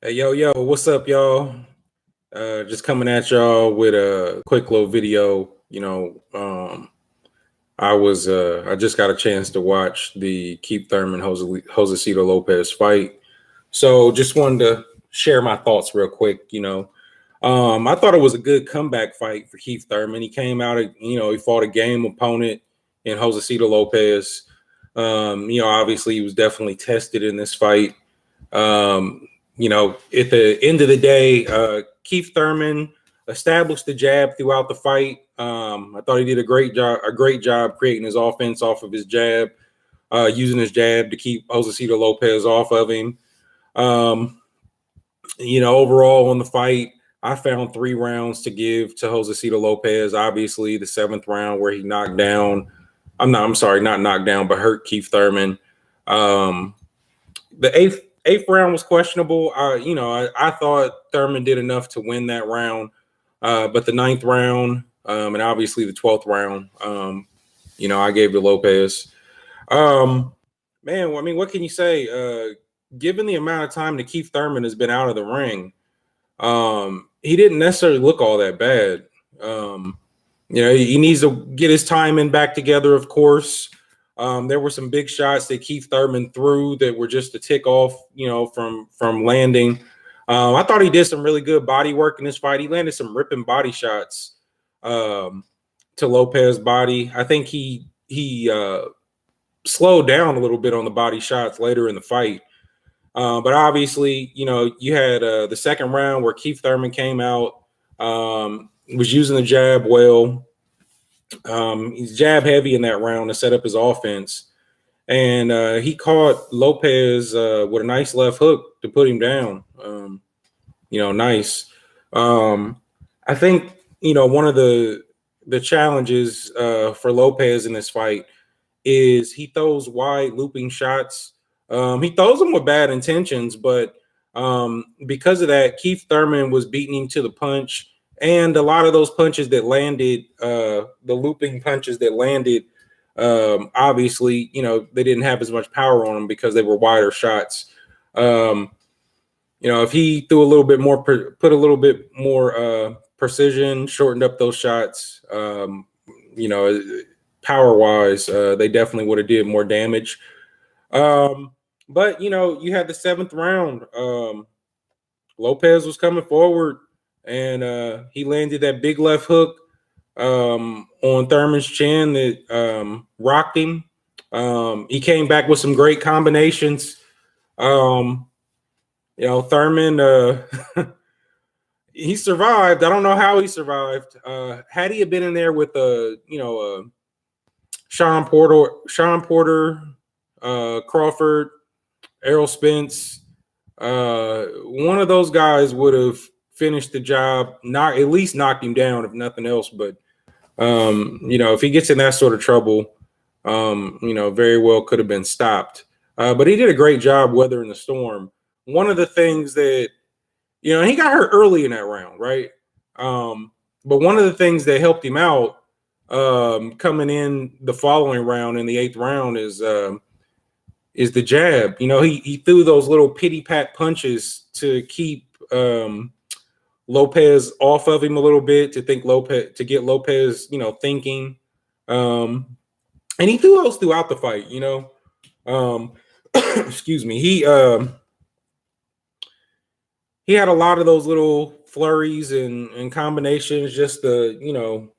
Hey, yo, what's up, y'all? Just coming at y'all with a quick little video. I just got a chance to watch the Keith Thurman Josesito Lopez fight. So just wanted to share my thoughts real quick. I thought it was a good comeback fight for Keith Thurman. He came out, he fought a game opponent in Josesito Lopez. Obviously he was definitely tested in this fight. At the end of the day, Keith Thurman established the jab throughout the fight. I thought he did a great job creating his offense off of his jab, using his jab to keep Josesito Lopez off of him. Overall on the fight, I found 3 rounds to give to Josesito Lopez. Obviously, the 7th round where he knocked down, I'm sorry, not knocked down, but hurt Keith Thurman. The eighth round was questionable. I thought Thurman did enough to win that round, but the 9th round and obviously the 12th round, I gave to Lopez. Man, I mean, what can you say? Given the amount of time that Keith Thurman has been out of the ring, he didn't necessarily look all that bad. He needs to get his timing back together, of course. There were some big shots that Keith Thurman threw that were just a tick off, from landing. I thought he did some really good body work in this fight. He landed some ripping body shots to Lopez's body. I think he slowed down a little bit on the body shots later in the fight. But obviously, you had the 2nd round where Keith Thurman came out, was using the jab well. He's jab heavy in that round to set up his offense. And he caught Lopez with a nice left hook to put him down. Nice. I think, one of the challenges for Lopez in this fight is he throws wide looping shots. He throws them with bad intentions, but because of that, Keith Thurman was beating him to the punch. And a lot of those punches that landed, the looping punches that landed, obviously, they didn't have as much power on them because they were wider shots. If he threw a little bit more, put a little bit more precision, shortened up those shots, power wise, they definitely would have did more damage. But you had the 7th round. Lopez was coming forward, and he landed that big left hook on Thurman's chin that rocked him. He came back with some great combinations. Thurman, he survived. I don't know how he survived. Had he been in there with Sean Porter, Crawford, Errol Spence, one of those guys would have finished the job, not at least knocked him down, if nothing else. But if he gets in that sort of trouble, very well could have been stopped. But he did a great job weathering the storm. One of the things that he got hurt early in that round, right? But one of the things that helped him out coming in the following round, in the 8th round, is the jab. He threw those little pity pat punches to keep Lopez off of him a little bit, to get Lopez, thinking. And he threw those throughout the fight, excuse me. He had a lot of those little flurries and combinations just to,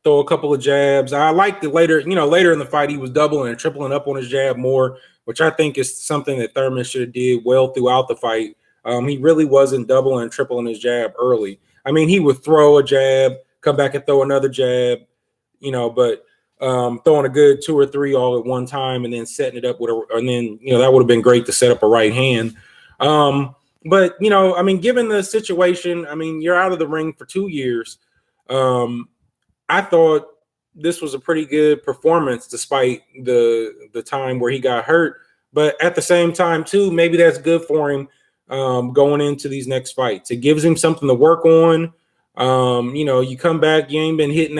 throw a couple of jabs. I liked it later in the fight, he was doubling and tripling up on his jab more, which I think is something that Thurman should have did well throughout the fight. He really wasn't doubling and tripling his jab early. I mean, he would throw a jab, come back and throw another jab, but throwing a good 2 or 3 all at one time and then setting it up and then, that would have been great to set up a right hand. But, given the situation, you're out of the ring for 2 years. I thought this was a pretty good performance despite the time where he got hurt. But at the same time, too, maybe that's good for him going into these next fights. It gives him something to work on. You come back, you ain't been hit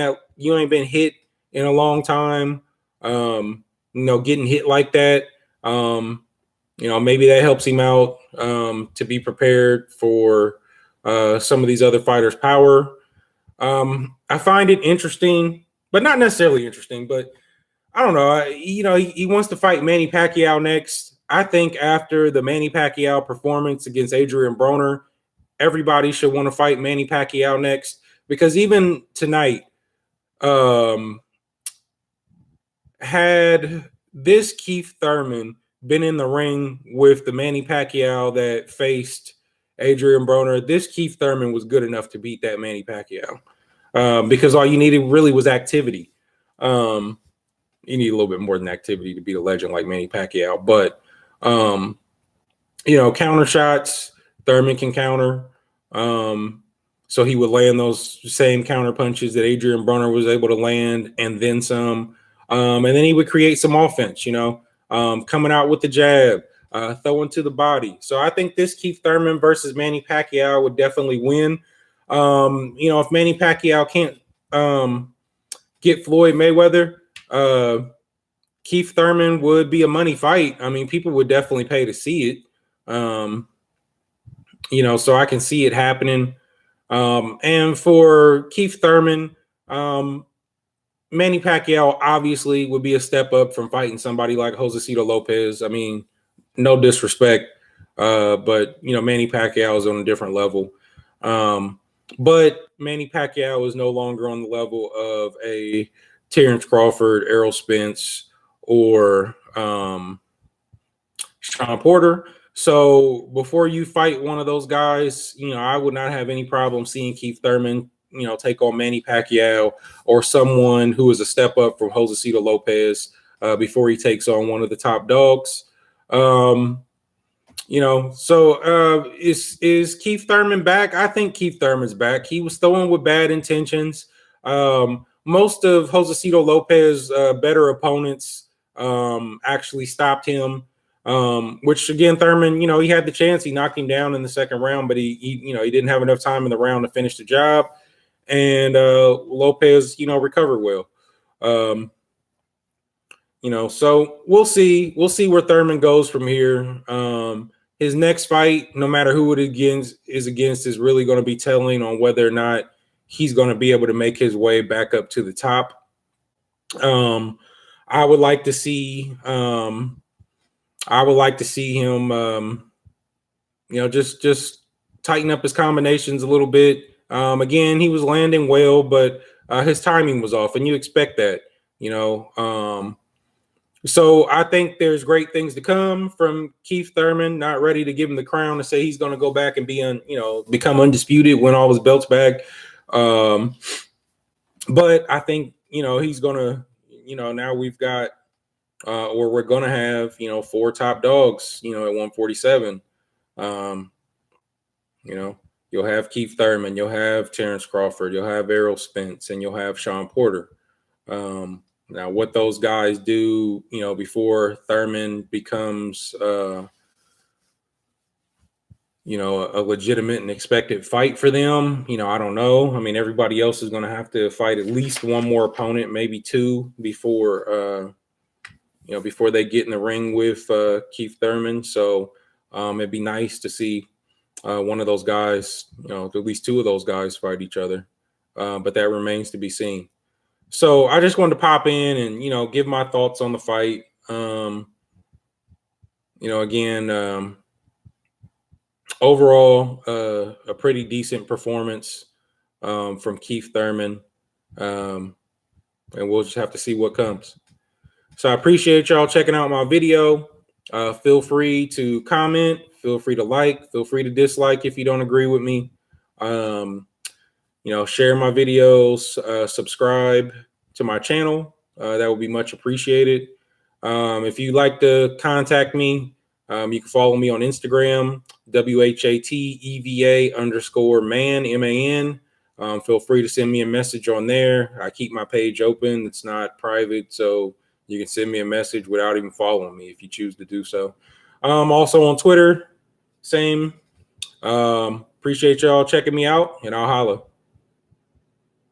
in a long time. Getting hit like that. maybe that helps him out to be prepared for some of these other fighters' power. I find it interesting, but not necessarily interesting, but I don't know. He wants to fight Manny Pacquiao next. I think after the Manny Pacquiao performance against Adrian Broner, everybody should want to fight Manny Pacquiao next, because even tonight, um, had this Keith Thurman been in the ring with the Manny Pacquiao that faced Adrian Broner, this Keith Thurman was good enough to beat that Manny Pacquiao, because all you needed really was activity. You need a little bit more than activity to beat a legend like Manny Pacquiao, but counter shots, Thurman can counter. So he would land those same counter punches that Adrian Broner was able to land, and then some. And then he would create some offense, coming out with the jab, throwing to the body. So I think this Keith Thurman versus Manny Pacquiao would definitely win. If Manny Pacquiao can't get Floyd Mayweather, Keith Thurman would be a money fight. I mean, people would definitely pay to see it. So I can see it happening. And for Keith Thurman, Manny Pacquiao obviously would be a step up from fighting somebody like Josesito Lopez. I mean, no disrespect, but Manny Pacquiao is on a different level. But Manny Pacquiao is no longer on the level of a Terrence Crawford, Errol Spence, or Sean Porter. So before you fight one of those guys, I would not have any problem seeing Keith Thurman, take on Manny Pacquiao or someone who is a step up from Josesito Lopez before he takes on one of the top dogs. Is Keith Thurman back? I think Keith Thurman's back. He was throwing with bad intentions. Most of Josesito Lopez better opponents actually stopped him. Which again, Thurman, he had the chance. He knocked him down in the second round, but he didn't have enough time in the round to finish the job. And Lopez, recovered well. So we'll see where Thurman goes from here. His next fight, no matter who it is against, is really going to be telling on whether or not he's going to be able to make his way back up to the top. I would like to see him, just tighten up his combinations a little bit. Again, he was landing well, but his timing was off, and you expect that, So I think there's great things to come from Keith Thurman. Not ready to give him the crown to say he's going to go back and become undisputed, win all his belts back. But I think, he's going to, now we've got, or we're going to have, 4 top dogs, at 147. You'll have Keith Thurman, you'll have Terrence Crawford, you'll have Errol Spence, and you'll have Sean Porter. Now, what those guys do, before Thurman becomes, a legitimate and expected fight for them, I don't know. I mean, everybody else is going to have to fight at least one more opponent, maybe 2, before they get in the ring with Keith Thurman. So it'd be nice to see one of those guys, at least 2 of those guys fight each other. But that remains to be seen. So I just wanted to pop in and, give my thoughts on the fight. Overall, a pretty decent performance from Keith Thurman. And we'll just have to see what comes. So I appreciate y'all checking out my video. Feel free to comment. Feel free to like. Feel free to dislike if you don't agree with me. Share my videos. Subscribe to my channel. That would be much appreciated. If you'd like to contact me, you can follow me on Instagram, WHATEVA_man, MAN. Feel free to send me a message on there. I keep my page open. It's not private, so you can send me a message without even following me if you choose to do so. Also on Twitter, same. Appreciate y'all checking me out, and I'll holla.